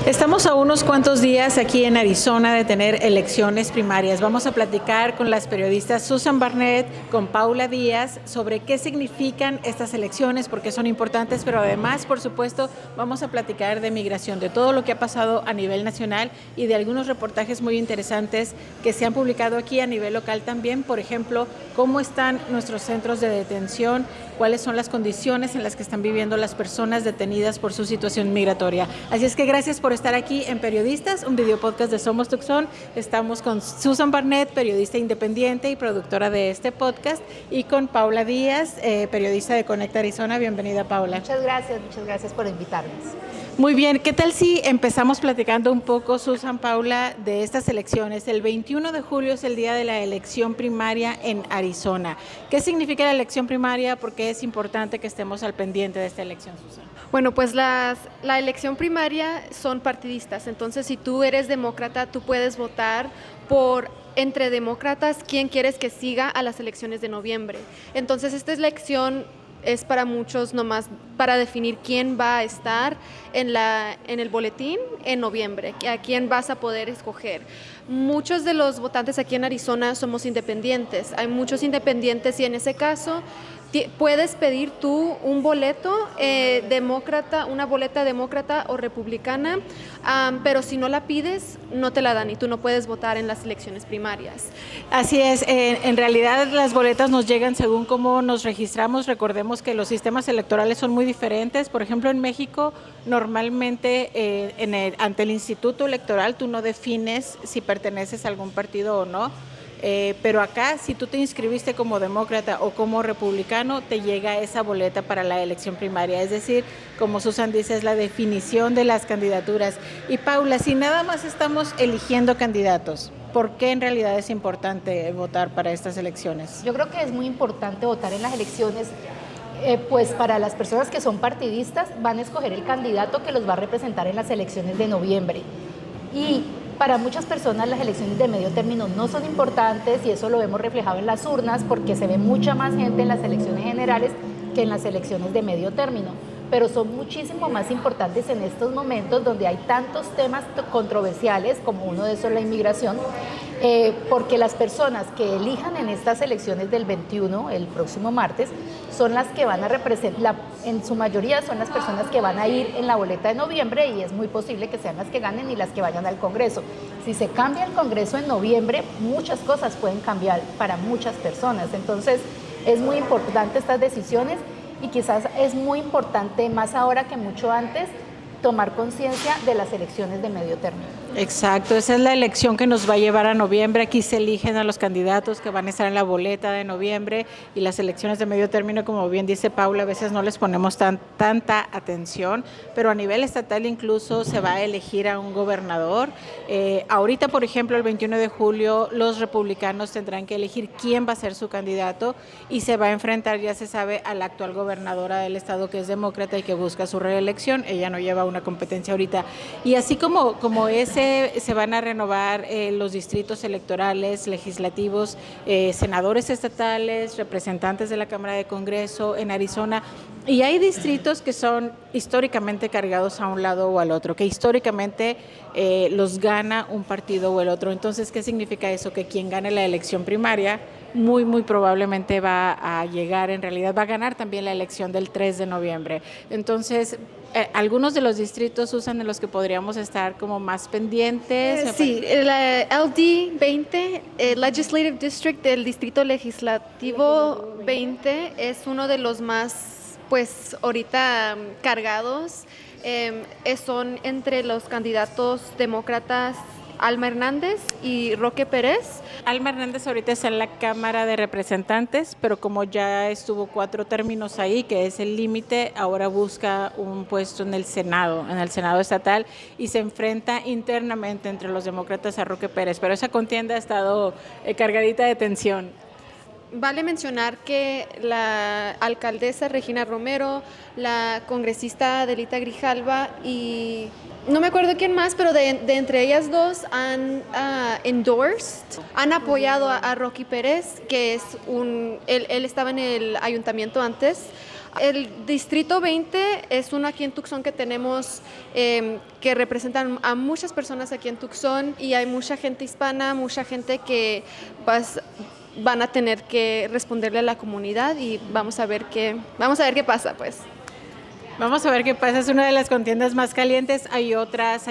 Estamos a unos cuantos días aquí en Arizona de tener elecciones primarias. Vamos a platicar con las periodistas Susan Barnett, con Paula Díaz, sobre qué significan estas elecciones, por qué son importantes, pero además, por supuesto, vamos a platicar de migración, de todo lo que ha pasado a nivel nacional y de algunos reportajes muy interesantes que se han publicado aquí a nivel local también. Por ejemplo, cómo están nuestros centros de detención, cuáles son las condiciones en las que están viviendo las personas detenidas por su situación migratoria. Así es que gracias por estar aquí en Periodistas, un video podcast de Somos Tucson. Estamos con Susan Barnett, periodista independiente y productora de este podcast, y con Paula Díaz, periodista de Conecta Arizona. Bienvenida, Paula. Muchas gracias por invitarnos. Muy bien, ¿qué tal si empezamos platicando un poco, Susan, Paula, de estas elecciones? El 21 de julio es el día de la elección primaria en Arizona. ¿Qué significa la elección primaria? ¿Por qué es importante que estemos al pendiente de esta elección, Susan? Bueno, pues la elección primaria son partidistas, entonces si tú eres demócrata, tú puedes votar por entre demócratas quién quieres que siga a las elecciones de noviembre. Entonces esta elección es para muchos nomás para definir quién va a estar en el boletín en noviembre, a quién vas a poder escoger. Muchos de los votantes aquí en Arizona somos independientes, hay muchos independientes y en ese caso puedes pedir tú un boleto demócrata, una boleta demócrata o republicana, pero si no la pides, no te la dan y tú no puedes votar en las elecciones primarias. Así es, en realidad las boletas nos llegan según cómo nos registramos. Recordemos que los sistemas electorales son muy diferentes. Por ejemplo, en México, normalmente ante el Instituto Electoral tú no defines si perteneces a algún partido o no. Pero acá, si tú te inscribiste como demócrata o como republicano, te llega esa boleta para la elección primaria. Es decir, como Susan dice, es la definición de las candidaturas. Y Paula, si nada más estamos eligiendo candidatos, ¿por qué en realidad es importante votar para estas elecciones? Yo creo que es muy importante votar en las elecciones, pues para las personas que son partidistas van a escoger el candidato que los va a representar en las elecciones de noviembre. Y para muchas personas las elecciones de medio término no son importantes y eso lo vemos reflejado en las urnas porque se ve mucha más gente en las elecciones generales que en las elecciones de medio término, pero son muchísimo más importantes en estos momentos donde hay tantos temas controversiales como uno de esos la inmigración, porque las personas que elijan en estas elecciones del 21, el próximo martes, son las que van a representar, en su mayoría son las personas que van a ir en la boleta de noviembre y es muy posible que sean las que ganen y las que vayan al Congreso. Si se cambia el Congreso en noviembre, muchas cosas pueden cambiar para muchas personas. Entonces, es muy importante estas decisiones y quizás es muy importante, más ahora que mucho antes, tomar conciencia de las elecciones de medio término. Exacto, esa es la elección que nos va a llevar a noviembre. Aquí se eligen a los candidatos que van a estar en la boleta de noviembre y las elecciones de medio término, como bien dice Paula, a veces no les ponemos tanta atención, pero a nivel estatal incluso se va a elegir a un gobernador. Ahorita, por ejemplo, el 21 de julio, los republicanos tendrán que elegir quién va a ser su candidato y se va a enfrentar, ya se sabe, a la actual gobernadora del estado que es demócrata y que busca su reelección. Ella no lleva una competencia ahorita. Y así como se van a renovar los distritos electorales, legislativos, senadores estatales, representantes de la Cámara de Congreso en Arizona, y hay distritos que son históricamente cargados a un lado o al otro, que históricamente los gana un partido o el otro. Entonces, ¿qué significa eso? Que quien gane la elección primaria muy probablemente va a llegar, en realidad va a ganar también la elección del 3 de noviembre. Entonces, algunos de los distritos usan en los que podríamos estar como más pendientes. Sí, la LD 20, el Legislative District, el Distrito Legislativo 20, es uno de los más, pues, ahorita cargados. Son entre los candidatos demócratas Alma Hernández y Roque Pérez. Alma Hernández ahorita está en la Cámara de Representantes, pero como ya estuvo 4 términos ahí, que es el límite, ahora busca un puesto en el Senado estatal, y se enfrenta internamente entre los demócratas a Roque Pérez, pero esa contienda ha estado cargadita de tensión. Vale mencionar que la alcaldesa Regina Romero, la congresista Adelita Grijalva y no me acuerdo quién más, pero de entre ellas dos han han apoyado a Roque Pérez, que es él estaba en el ayuntamiento antes, El Distrito 20 es uno aquí en Tucson que tenemos que representan a muchas personas aquí en Tucson y hay mucha gente hispana, mucha gente que van a tener que responderle a la comunidad y vamos a ver qué pasa, pues. Vamos a ver qué pasa, es una de las contiendas más calientes. Hay otras,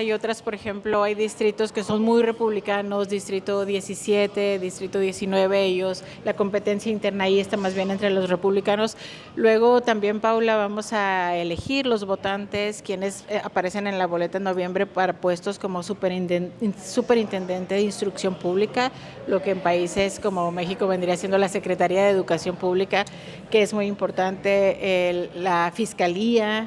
por ejemplo, hay distritos que son muy republicanos, distrito 17, distrito 19, ellos, la competencia interna ahí está más bien entre los republicanos. Luego también, Paula, vamos a elegir los votantes, quienes aparecen en la boleta en noviembre para puestos como superintendente de instrucción pública, lo que en países como México vendría siendo la Secretaría de Educación Pública, que es muy importante, la fiscalía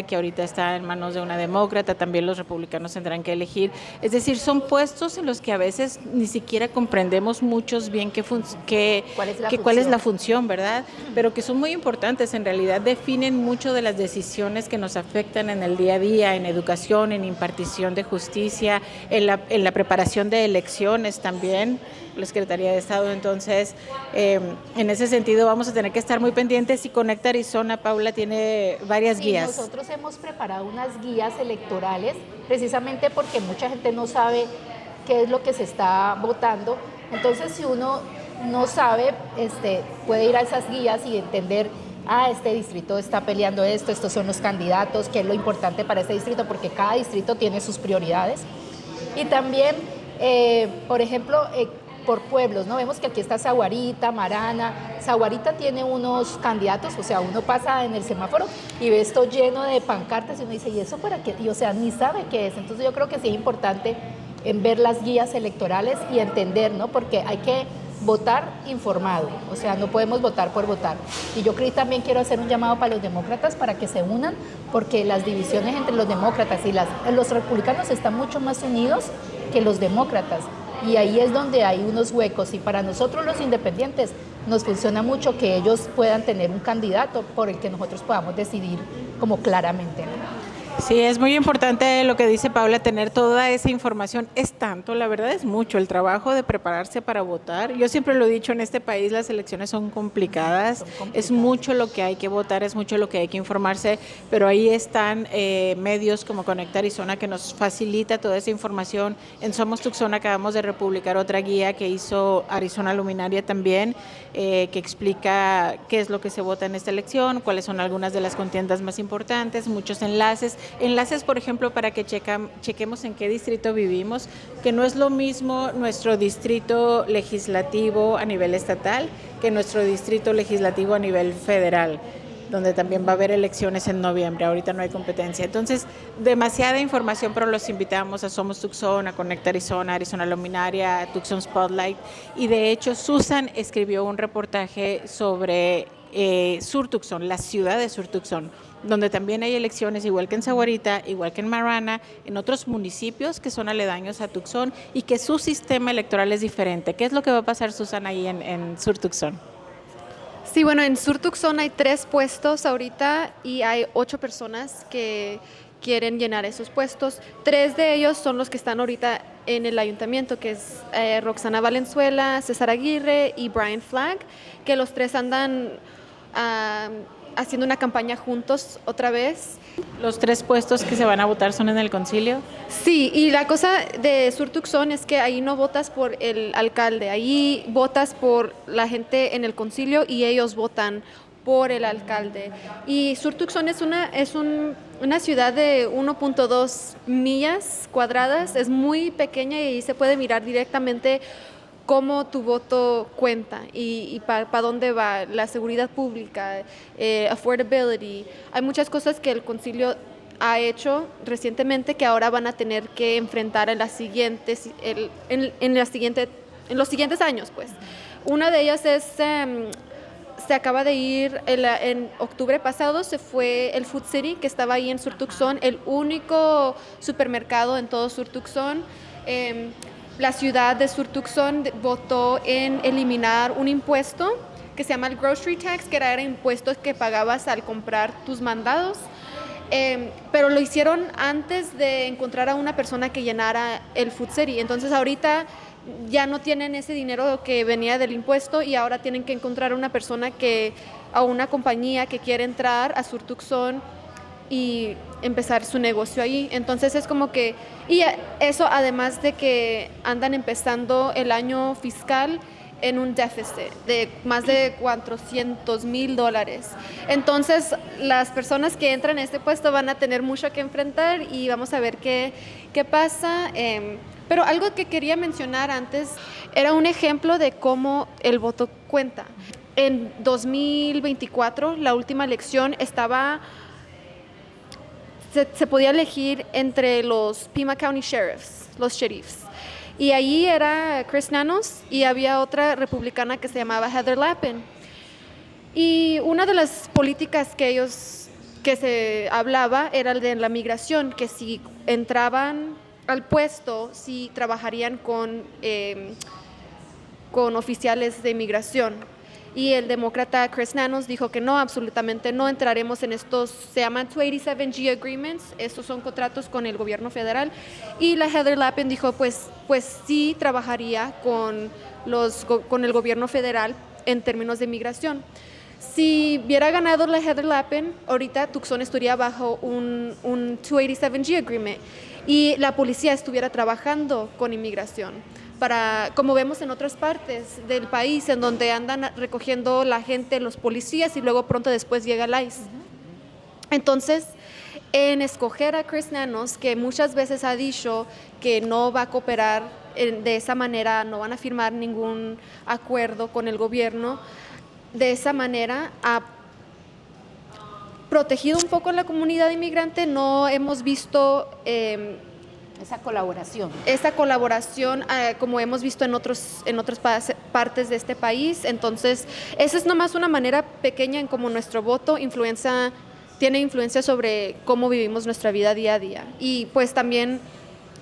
que ahorita está en manos de una demócrata, también los republicanos tendrán que elegir. Es decir, son puestos en los que a veces ni siquiera comprendemos muchos bien cuál es la función, ¿verdad? Pero que son muy importantes, en realidad definen mucho de las decisiones que nos afectan en el día a día, en educación, en impartición de justicia, en la preparación de elecciones también, la Secretaría de Estado. Entonces, en ese sentido vamos a tener que estar muy pendientes y Conecta Arizona, Paula, tiene varias guías. Nosotros hemos preparado unas guías electorales precisamente porque mucha gente no sabe qué es lo que se está votando. Entonces, si uno no sabe, puede ir a esas guías y entender, este distrito está peleando estos son los candidatos, qué es lo importante para este distrito, porque cada distrito tiene sus prioridades. Y también, por ejemplo, por pueblos, ¿no? Vemos que aquí está Sahuarita, Marana. Sahuarita tiene unos candidatos, o sea, uno pasa en el semáforo y ve esto lleno de pancartas y uno dice, ¿y eso para qué? Y, o sea, ni sabe qué es. Entonces yo creo que sí es importante en ver las guías electorales y entender, ¿no? Porque hay que votar informado, o sea, no podemos votar por votar. Y yo también quiero hacer un llamado para los demócratas para que se unan, porque las divisiones entre los demócratas y los republicanos están mucho más unidos que los demócratas. Y ahí es donde hay unos huecos y para nosotros los independientes nos funciona mucho que ellos puedan tener un candidato por el que nosotros podamos decidir como claramente, ¿no? Sí, es muy importante lo que dice Paula, tener toda esa información. Es tanto, la verdad es mucho el trabajo de prepararse para votar. Yo siempre lo he dicho, en este país las elecciones son complicadas, es mucho lo que hay que votar, es mucho lo que hay que informarse, pero ahí están medios como Conecta Arizona que nos facilita toda esa información. En Somos Tucson acabamos de republicar otra guía que hizo Arizona Luminaria también, que explica qué es lo que se vota en esta elección, cuáles son algunas de las contiendas más importantes, muchos enlaces, por ejemplo, para que chequemos en qué distrito vivimos, que no es lo mismo nuestro distrito legislativo a nivel estatal que nuestro distrito legislativo a nivel federal, donde también va a haber elecciones en noviembre, ahorita no hay competencia. Entonces, demasiada información, pero los invitamos a Somos Tucson, a Conecta Arizona, Arizona Luminaria, a Tucson Spotlight, y de hecho Susan escribió un reportaje sobre Sur Tucson, la ciudad de Sur Tucson, donde también hay elecciones, igual que en Sahuarita, igual que en Marana, en otros municipios que son aledaños a Tucson y que su sistema electoral es diferente. ¿Qué es lo que va a pasar, Susan, ahí en Sur Tucson? Sí, bueno, en Sur Tucson hay 3 puestos ahorita y hay 8 personas que quieren llenar esos puestos. 3 de ellos son los que están ahorita en el ayuntamiento, que es Roxana Valenzuela, César Aguirre y Brian Flagg, que los 3 andan haciendo una campaña juntos otra vez. ¿Los 3 puestos que se van a votar son en el concilio? Sí, y la cosa de Sur Tucson es que ahí no votas por el alcalde, ahí votas por la gente en el concilio y ellos votan por el alcalde. Y Sur Tucson es una ciudad de 1.2 millas cuadradas, es muy pequeña y ahí se puede mirar directamente cómo tu voto cuenta y para dónde va, la seguridad pública, affordability. Hay muchas cosas que el concilio ha hecho recientemente que ahora van a tener que enfrentar en los siguientes años, pues. Una de ellas es, se acaba de ir, en octubre pasado se fue el Food City, que estaba ahí en Sur Tucson, el único supermercado en todo Sur Tucson. La ciudad de Sur Tucson votó en eliminar un impuesto que se llama el grocery tax, que era impuestos que pagabas al comprar tus mandados, pero lo hicieron antes de encontrar a una persona que llenara el Food City. Entonces ahorita ya no tienen ese dinero que venía del impuesto y ahora tienen que encontrar una persona o una compañía que quiere entrar a Sur Tucson y empezar su negocio ahí. Entonces es como que, y eso además de que andan empezando el año fiscal en un déficit de más de $400,000. Entonces las personas que entran a este puesto van a tener mucho que enfrentar y vamos a ver qué pasa. Pero algo que quería mencionar antes era un ejemplo de cómo el voto cuenta. En 2024, la última elección, se podía elegir entre los Pima County Sheriffs, los sheriffs. Y allí era Chris Nanos y había otra republicana que se llamaba Heather Lappin. Y una de las políticas que se hablaba era el de la migración, que si entraban al puesto, si trabajarían con oficiales de inmigración. Y el demócrata Chris Nanos dijo que no, absolutamente no entraremos en estos, se llaman 287G agreements, estos son contratos con el gobierno federal. Y la Heather Lappin dijo, pues sí trabajaría con el gobierno federal en términos de migración. Si hubiera ganado la Heather Lappin, ahorita Tucson estaría bajo un 287G agreement y la policía estuviera trabajando con inmigración. Como vemos en otras partes del país, en donde andan recogiendo la gente, los policías, y luego pronto después llega el ICE. Entonces, en escoger a Chris Nanos, que muchas veces ha dicho que no va a cooperar de esa manera, no van a firmar ningún acuerdo con el gobierno, de esa manera ha protegido un poco a la comunidad inmigrante. No hemos visto esa colaboración. Esa colaboración, como hemos visto en otras partes de este país. Entonces, esa es nomás una manera pequeña en cómo nuestro voto tiene influencia sobre cómo vivimos nuestra vida día a día. Y pues también,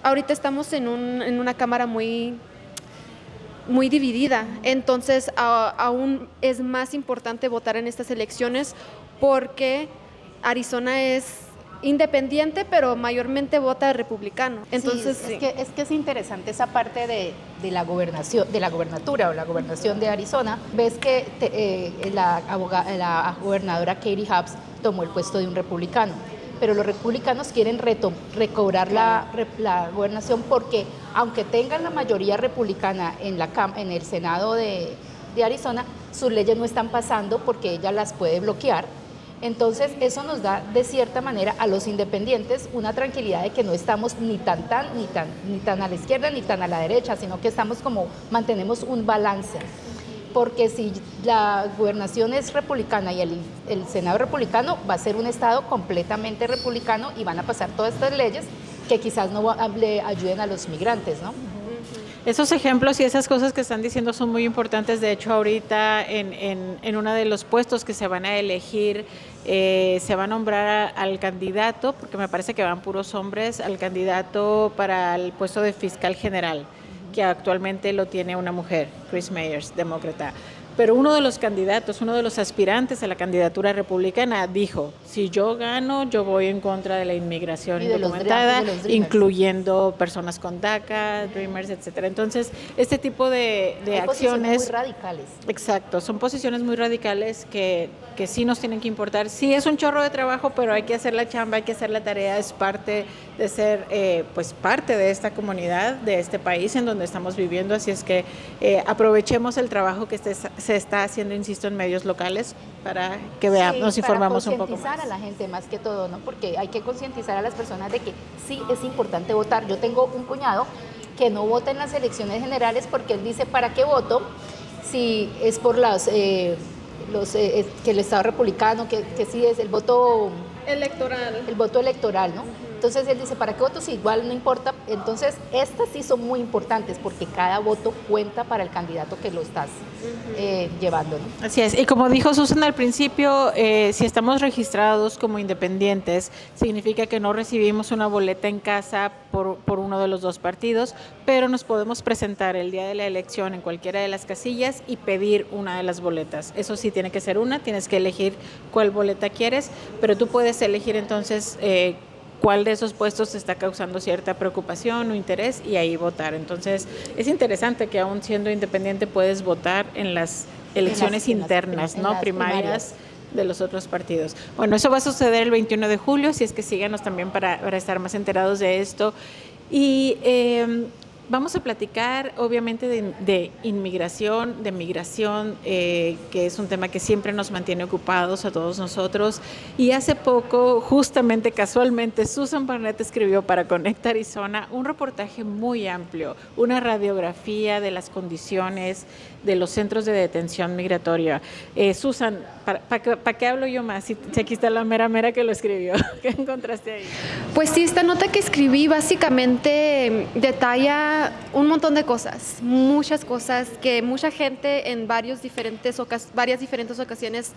ahorita estamos en una cámara muy dividida. Entonces, aún es más importante votar en estas elecciones porque Arizona es independiente, pero mayormente vota republicano. Entonces, sí. Es que es interesante esa parte de la gobernación, de la gobernatura o la gobernación de Arizona. Ves que la gobernadora Katie Hobbs tomó el puesto de un republicano, pero los republicanos quieren recobrar la gobernación porque aunque tengan la mayoría republicana en el Senado de Arizona, sus leyes no están pasando porque ella las puede bloquear. Entonces eso nos da de cierta manera a los independientes una tranquilidad de que no estamos ni tan a la izquierda ni tan a la derecha, sino que mantenemos un balance. Porque si la gobernación es republicana y el Senado republicano, va a ser un estado completamente republicano y van a pasar todas estas leyes que quizás no le ayuden a los migrantes, ¿no? Esos ejemplos y esas cosas que están diciendo son muy importantes. De hecho, ahorita en uno de los puestos que se van a elegir, se va a nombrar al candidato, porque me parece que van puros hombres, al candidato para el puesto de fiscal general, que actualmente lo tiene una mujer, Chris Meyers, demócrata. Pero uno de los candidatos, uno de los aspirantes a la candidatura republicana dijo, si yo gano, yo voy en contra de la inmigración indocumentada, incluyendo personas con DACA, Dreamers, etcétera. Entonces, este tipo de acciones muy radicales. Exacto, son posiciones muy radicales que sí nos tienen que importar. Sí es un chorro de trabajo, pero hay que hacer la chamba, hay que hacer la tarea, es parte de ser parte de esta comunidad, de este país en donde estamos viviendo. Así es que aprovechemos el trabajo que se está haciendo, insisto, en medios locales para que veamos, nos informamos un poco más. Para concientizar a la gente más que todo, ¿no? Porque hay que concientizar a las personas de que sí es importante votar. Yo tengo un cuñado que no vota en las elecciones generales porque él dice, ¿para qué voto? Si es por que el Estado republicano, que sí es el voto electoral. El voto electoral, ¿no? Entonces él dice, ¿para qué voto? Si igual no importa. Entonces, estas sí son muy importantes porque cada voto cuenta para el candidato que lo estás llevando, ¿no? Así es. Y como dijo Susan al principio, si estamos registrados como independientes, significa que no recibimos una boleta en casa por uno de los dos partidos, pero nos podemos presentar el día de la elección en cualquiera de las casillas y pedir una de las boletas. Eso sí, tiene que ser una, tienes que elegir cuál boleta quieres, pero tú puedes elegir entonces cuál de esos puestos está causando cierta preocupación o interés y ahí votar. Entonces, es interesante que aún siendo independiente puedes votar en las elecciones internas, ¿no? Primarias de los otros partidos. Bueno, eso va a suceder el 21 de julio, así es que síganos también para estar más enterados de esto. Y vamos a platicar obviamente de inmigración, de migración, que es un tema que siempre nos mantiene ocupados a todos nosotros. Y hace poco, justamente, casualmente, Susan Barnett escribió para Conecta Arizona un reportaje muy amplio, una radiografía de las condiciones de los centros de detención migratoria. Susan, ¿para qué hablo yo más? Si aquí está la mera que lo escribió. ¿Qué encontraste ahí? Pues sí, esta nota que escribí básicamente detalla un montón de cosas, muchas cosas que mucha gente en varias diferentes ocasiones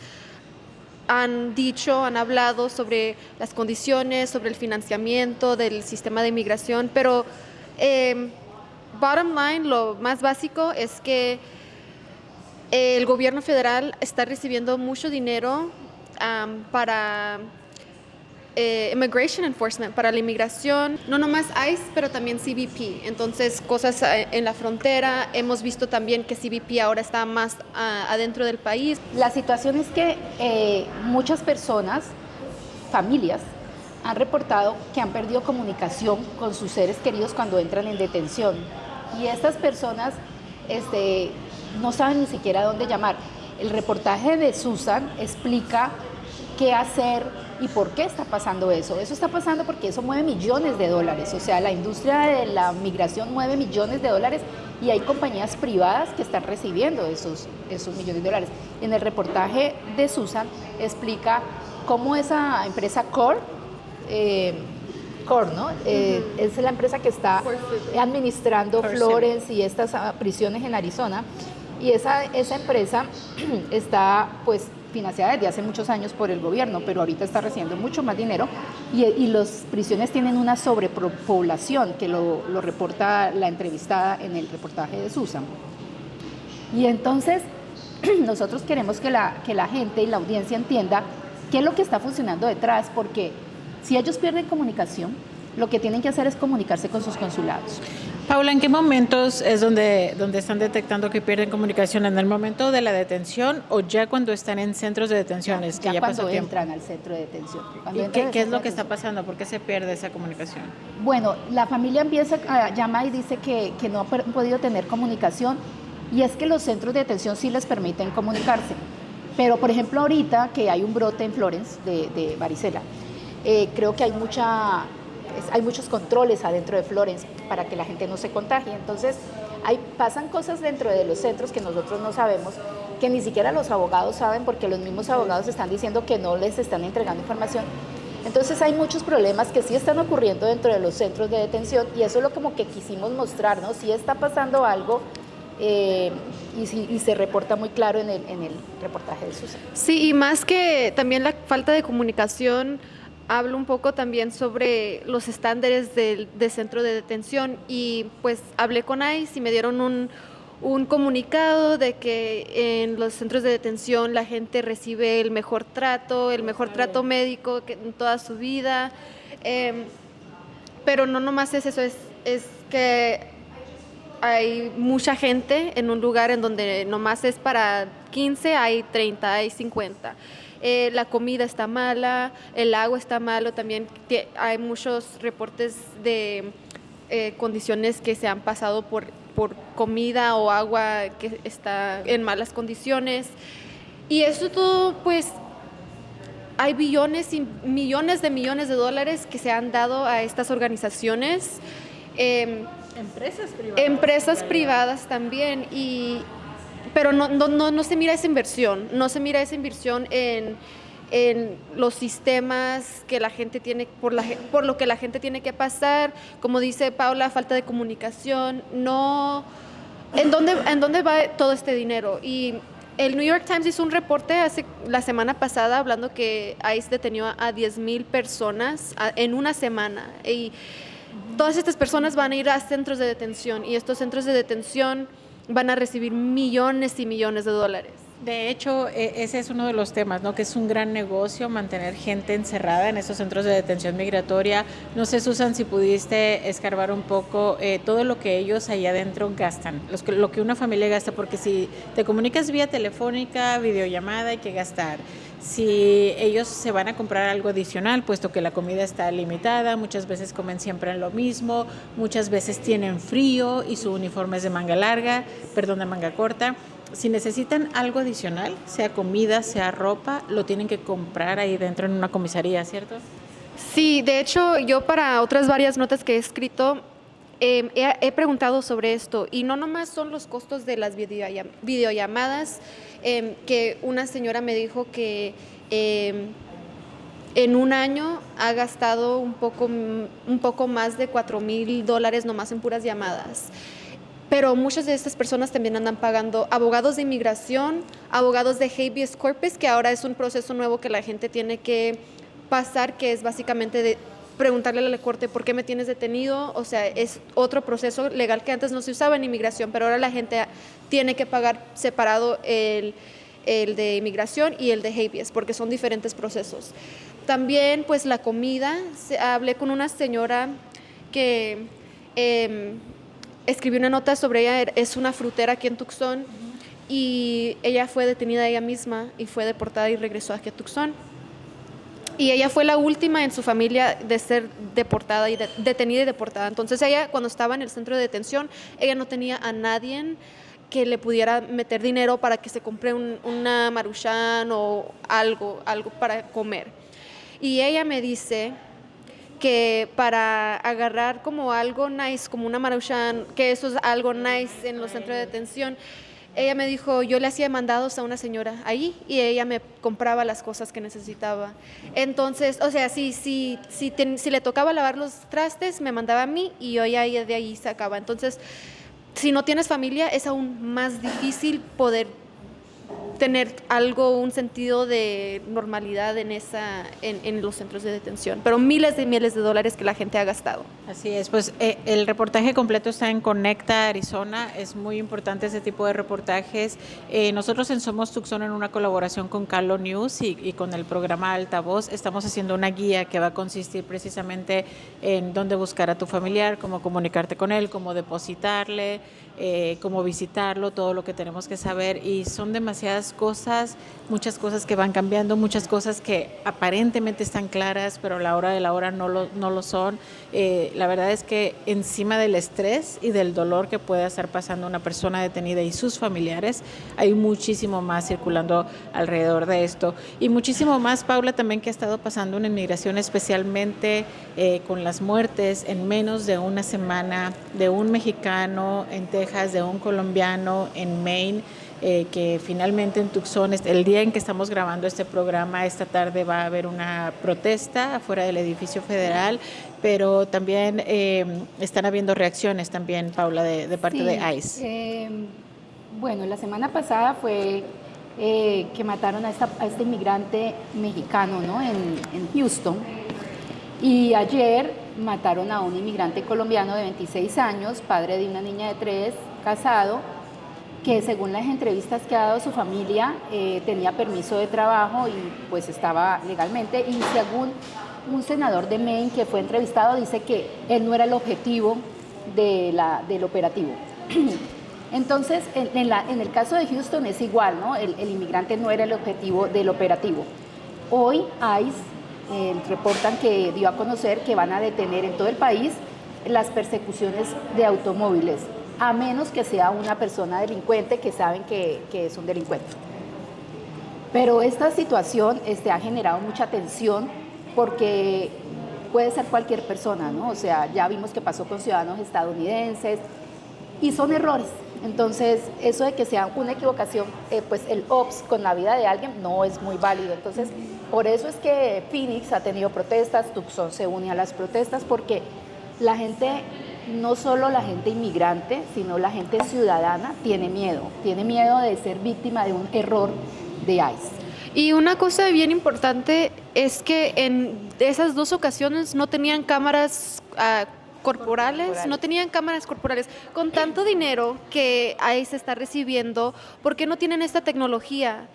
han dicho, han hablado sobre las condiciones, sobre el financiamiento del sistema de inmigración, pero bottom line, lo más básico es que el gobierno federal está recibiendo mucho dinero para Immigration Enforcement, para la inmigración, no nomás ICE, pero también CBP. Entonces, cosas en la frontera. Hemos visto también que CBP ahora está más adentro del país. La situación es que muchas personas, familias, han reportado que han perdido comunicación con sus seres queridos cuando entran en detención. Y estas personas no saben ni siquiera dónde llamar. El reportaje de Susan explica qué hacer y por qué está pasando eso. Eso está pasando porque eso mueve millones de dólares. O sea, la industria de la migración mueve millones de dólares y hay compañías privadas que están recibiendo esos millones de dólares. En el reportaje de Susan explica cómo esa empresa Core, ¿no? Es la empresa que está administrando Florence y estas prisiones en Arizona. Y esa empresa está pues financiada desde hace muchos años por el gobierno, pero ahorita está recibiendo mucho más dinero y las prisiones tienen una sobrepoblación, que lo reporta la entrevistada en el reportaje de Susan. Y entonces nosotros queremos que la gente y la audiencia entienda qué es lo que está funcionando detrás, porque si ellos pierden comunicación, lo que tienen que hacer es comunicarse con sus consulados. Paula, ¿en qué momentos es donde están detectando que pierden comunicación? ¿En el momento de la detención o ya cuando están en centros de detenciones? Ya cuando pasó entran al centro de detención. ¿Qué es lo que está pasando? ¿Por qué se pierde esa comunicación? Bueno, la familia llama y dice que no ha podido tener comunicación, y es que los centros de detención sí les permiten comunicarse. Pero, por ejemplo, ahorita que hay un brote en Florence de varicela, creo que hay muchos controles adentro de Florence para que la gente no se contagie. Entonces, pasan cosas dentro de los centros que nosotros no sabemos, que ni siquiera los abogados saben, porque los mismos abogados están diciendo que no les están entregando información. Entonces, hay muchos problemas que sí están ocurriendo dentro de los centros de detención, y eso es lo como que quisimos mostrar, ¿no? Sí está pasando algo, y se reporta muy claro en el reportaje de Susan. Sí, y más que también la falta de comunicación, hablo un poco también sobre los estándares de centro de detención, y pues hablé con ICE y me dieron un comunicado de que en los centros de detención la gente recibe el mejor trato médico en toda su vida, pero no nomás es eso, es que hay mucha gente en un lugar en donde nomás es para 15, hay 30, hay 50. La comida está mala, el agua está malo, también hay muchos reportes de condiciones que se han pasado por comida o agua que está en malas condiciones. Y eso todo, pues, hay billones y millones de dólares que se han dado a estas organizaciones. Empresas privadas también, pero no se mira esa inversión, en los sistemas que la gente tiene, por lo que la gente tiene que pasar. Como dice Paula, falta de comunicación, ¿en dónde va todo este dinero? Y el New York Times hizo un reporte la semana pasada hablando que ICE detenió a 10,000 personas en una semana, y todas estas personas van a ir a centros de detención, y estos centros de detención van a recibir millones y millones de dólares. De hecho, ese es uno de los temas, ¿no? Que es un gran negocio mantener gente encerrada en esos centros de detención migratoria. No sé, Susan, si pudiste escarbar un poco todo lo que ellos allá adentro gastan, lo que una familia gasta, porque si te comunicas vía telefónica, videollamada, hay que gastar. Si ellos se van a comprar algo adicional, puesto que la comida está limitada, muchas veces comen siempre en lo mismo, muchas veces tienen frío y su uniforme es de manga larga, perdón, de manga corta. Si necesitan algo adicional, sea comida, sea ropa, lo tienen que comprar ahí dentro en una comisaría, ¿cierto? Sí, de hecho, yo para otras varias notas que he escrito, he preguntado sobre esto y no nomás son los costos de las videollamadas, que una señora me dijo que en un año ha gastado un poco más de $4,000 nomás en puras llamadas. Pero muchas de estas personas también andan pagando abogados de inmigración, abogados de habeas corpus, que ahora es un proceso nuevo que la gente tiene que pasar, que es básicamente de preguntarle a la corte por qué me tienes detenido. O sea, es otro proceso legal que antes no se usaba en inmigración, pero ahora la gente tiene que pagar separado el de inmigración y el de habeas, porque son diferentes procesos. También, pues, la comida. Hablé con una señora que escribí una nota sobre ella, es una frutera aquí en Tucson, y ella fue detenida ella misma y fue deportada y regresó aquí a Tucson. Y ella fue la última en su familia de ser deportada y detenida y deportada. Entonces ella, cuando estaba en el centro de detención, ella no tenía a nadie que le pudiera meter dinero para que se compre una Maruchan o algo para comer. Y ella me dice que para agarrar como algo nice, como una Maruchan, que eso es algo nice en los centros de detención, ella me dijo, yo le hacía mandados a una señora ahí y ella me compraba las cosas que necesitaba. Entonces, o sea, si le tocaba lavar los trastes, me mandaba a mí y yo ya de ahí sacaba. Entonces, si no tienes familia, es aún más difícil poder tener un sentido de normalidad en los centros de detención, pero miles de dólares que la gente ha gastado. Así es, pues el reportaje completo está en Conecta, Arizona. Es muy importante ese tipo de reportajes. Nosotros en Somos Tucson, en una colaboración con Calo News y con el programa Altavoz, estamos haciendo una guía que va a consistir precisamente en dónde buscar a tu familiar, cómo comunicarte con él, cómo depositarle, cómo visitarlo, todo lo que tenemos que saber. Y son demasiadas cosas, muchas cosas que van cambiando, muchas cosas que aparentemente están claras, pero a la hora de la hora no lo son. La verdad es que encima del estrés y del dolor que puede estar pasando una persona detenida y sus familiares, hay muchísimo más circulando alrededor de esto. Y muchísimo más, Paula, también que ha estado pasando en inmigración, especialmente con las muertes en menos de una semana de un mexicano en Texas, de un colombiano en Maine, que finalmente en Tucson, el día en que estamos grabando este programa, esta tarde va a haber una protesta afuera del edificio federal, pero también están habiendo reacciones también, Paula, de parte de ICE. Bueno, la semana pasada fue que mataron a este inmigrante mexicano, ¿no? en Houston, y ayer mataron a un inmigrante colombiano de 26 años, padre de una niña de 3, casado, que según las entrevistas que ha dado su familia, tenía permiso de trabajo y pues estaba legalmente, y según un senador de Maine que fue entrevistado, dice que él no era el objetivo del operativo. Entonces, en el caso de Houston es igual, ¿no? El inmigrante no era el objetivo del operativo. Hoy ICE reportan que dio a conocer que van a detener en todo el país las persecuciones de automóviles, a menos que sea una persona delincuente que saben que es un delincuente. Pero esta situación ha generado mucha tensión porque puede ser cualquier persona, ¿no? O sea, ya vimos que pasó con ciudadanos estadounidenses y son errores. Entonces, eso de que sea una equivocación, pues el ops con la vida de alguien no es muy válido. Entonces, por eso es que Phoenix ha tenido protestas, Tucson se une a las protestas, porque la gente, no solo la gente inmigrante, sino la gente ciudadana tiene miedo de ser víctima de un error de ICE. Y una cosa bien importante es que en esas dos ocasiones no tenían cámaras corporales, no tenían cámaras corporales. Con tanto dinero que ahí se está recibiendo, ¿por qué no tienen esta tecnología?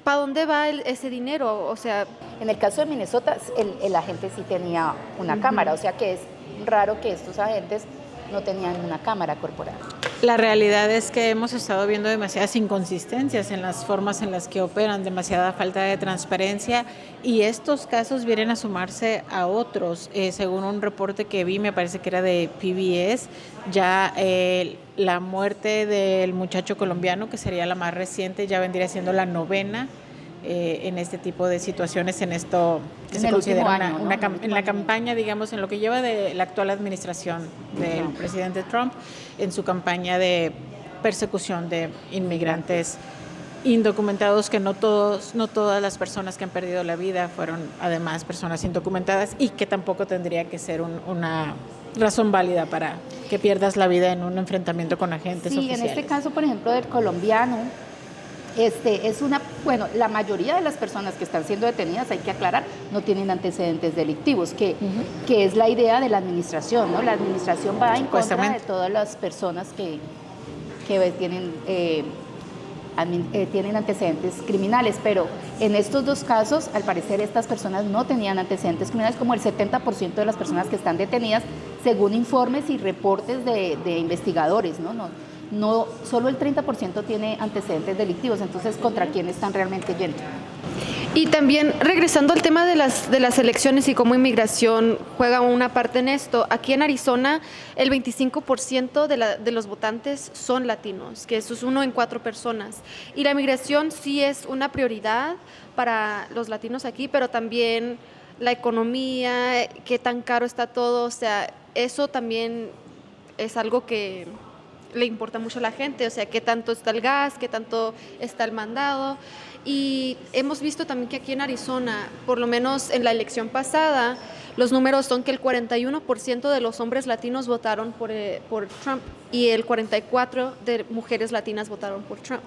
¿Para dónde va ese dinero? O sea, en el caso de Minnesota, el agente sí tenía una cámara, o sea que es raro que estos agentes no tenían una cámara corporal. La realidad es que hemos estado viendo demasiadas inconsistencias en las formas en las que operan, demasiada falta de transparencia, y estos casos vienen a sumarse a otros. Según un reporte que vi, me parece que era de PBS, ya la muerte del muchacho colombiano, que sería la más reciente, ya vendría siendo la 9ª en este tipo de situaciones, en esto que se considera en la campaña, digamos, en lo que lleva de la actual administración del presidente Trump, en su campaña de persecución de inmigrantes indocumentados, que no todas las personas que han perdido la vida fueron además personas indocumentadas, y que tampoco tendría que ser una razón válida para que pierdas la vida en un enfrentamiento con agentes oficiales. Sí, en este caso, por ejemplo, del colombiano, la mayoría de las personas que están siendo detenidas, hay que aclarar, no tienen antecedentes delictivos, que es la idea de la administración, ¿no? La administración va en contra de todas las personas que tienen antecedentes criminales, pero en estos dos casos, al parecer, estas personas no tenían antecedentes criminales, como el 70% de las personas que están detenidas, según informes y reportes de investigadores, no solo el 30% tiene antecedentes delictivos. Entonces, ¿contra quién están realmente yendo? Y también, regresando al tema de las elecciones y cómo inmigración juega una parte en esto, aquí en Arizona el 25% de los votantes son latinos, que eso es 1 en 4 personas. Y la inmigración sí es una prioridad para los latinos aquí, pero también la economía, qué tan caro está todo, o sea, eso también es algo que le importa mucho a la gente, o sea, qué tanto está el gas, qué tanto está el mandado. Y hemos visto también que aquí en Arizona, por lo menos en la elección pasada, los números son que el 41% de los hombres latinos votaron por Trump y el 44% de mujeres latinas votaron por Trump.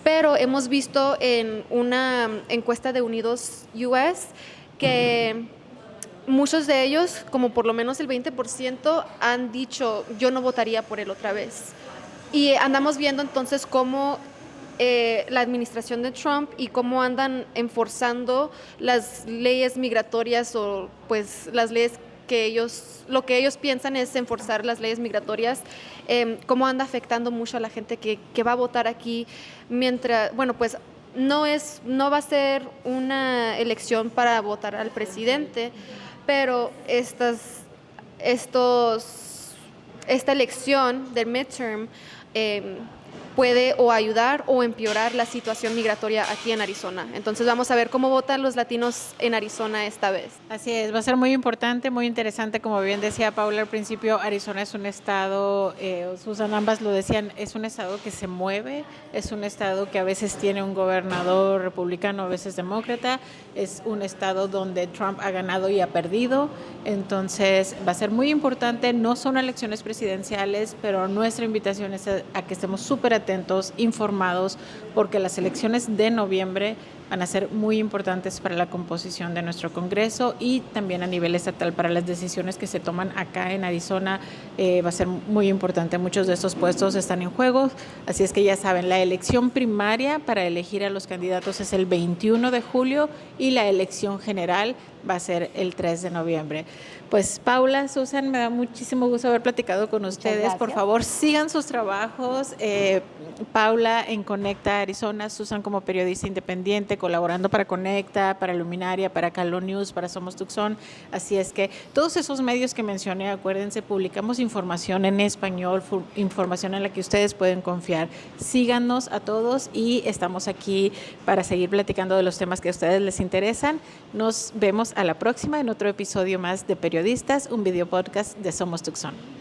Pero hemos visto en una encuesta de Unidos US que muchos de ellos, como por lo menos el 20%, han dicho, yo no votaría por él otra vez. Y andamos viendo entonces cómo la administración de Trump y cómo andan enforzando las leyes migratorias, o pues las leyes lo que ellos piensan es enforzar las leyes migratorias, cómo anda afectando mucho a la gente que va a votar aquí, mientras, bueno, pues no va a ser una elección para votar al presidente, pero esta elección del midterm puede o ayudar o empeorar la situación migratoria aquí en Arizona. Entonces vamos a ver cómo votan los latinos en Arizona esta vez. Así es, va a ser muy importante, muy interesante. Como bien decía Paula al principio, Arizona es un estado, Susan, ambas lo decían, es un estado que se mueve, es un estado que a veces tiene un gobernador republicano, a veces demócrata, es un estado donde Trump ha ganado y ha perdido. Entonces va a ser muy importante. No son elecciones presidenciales, pero nuestra invitación es a que estemos súper atentos, informados, porque las elecciones de noviembre van a ser muy importantes para la composición de nuestro Congreso y también a nivel estatal para las decisiones que se toman acá en Arizona. Va a ser muy importante. Muchos de estos puestos están en juego, así es que ya saben, la elección primaria para elegir a los candidatos es el 21 de julio y la elección general va a ser el 3 de noviembre. Pues Paula, Susan, me da muchísimo gusto haber platicado con ustedes. Por favor, sigan sus trabajos. Paula en Conecta Arizona, Susan como periodista independiente, colaborando para Conecta, para Luminaria, para Calo News, para Somos Tucson. Así es que todos esos medios que mencioné, acuérdense, publicamos información en español, información en la que ustedes pueden confiar. Síganos a todos y estamos aquí para seguir platicando de los temas que a ustedes les interesan. Nos vemos a la próxima en otro episodio más de Periodistas, un video podcast de Somos Tucson.